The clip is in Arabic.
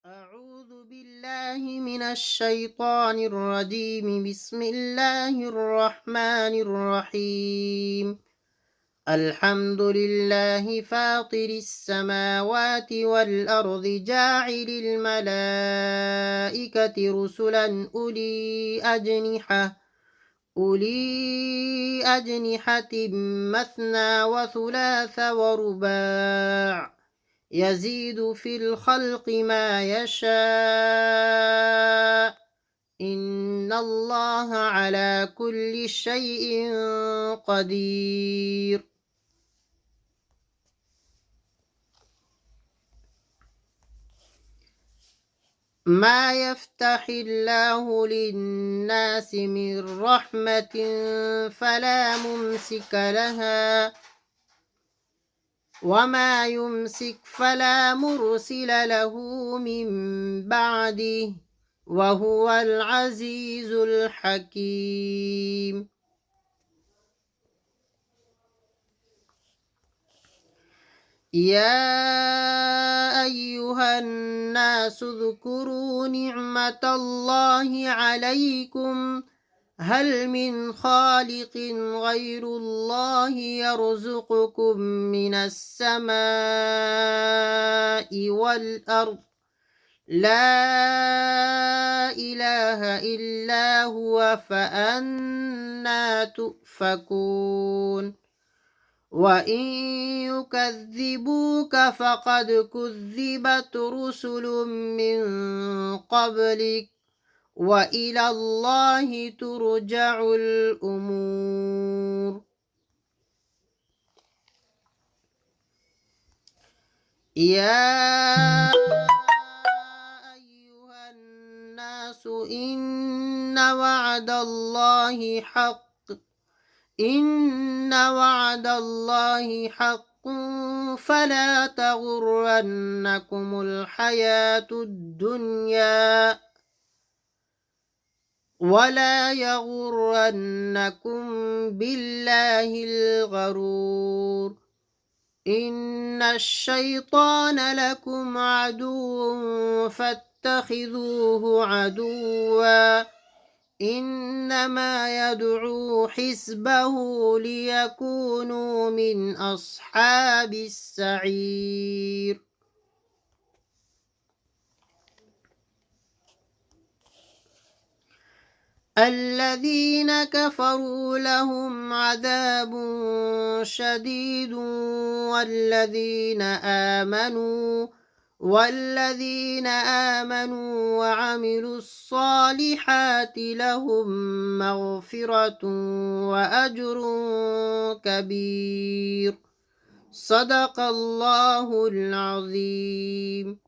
أعوذ بالله من الشيطان الرجيم. بسم الله الرحمن الرحيم. الحمد لله فاطر السماوات والأرض جاعل الملائكة رسلا أولي أجنحة مثنى وثلاث ورباع يزيد في الخلق ما يشاء إن الله على كل شيء قدير. ما يفتح الله للناس من رحمة فلا ممسك لها وما يمسك فلا مرسل له من بعده وهو العزيز الحكيم. يا أيها الناس اذكروا نعمة الله عليكم هل من خالق غير الله يرزقكم من السماء والأرض لا إله إلا هو فأنى تؤفكون. وإن يكذبوك فقد كذبت رسل من قبلك وإلى الله ترجع الأمور. يا أيها الناس إن وعد الله حق فلا تغرنكم الحياة الدنيا ولا يغرنكم بالله الغرور. إن الشيطان لكم عدو فاتخذوه عدوا إنما يدعو حزبه ليكونوا من أصحاب السعير. الذين كفروا لهم عذاب شديد والذين آمنوا وعملوا الصالحات لهم مغفرة وأجر كبير. صدق الله العظيم.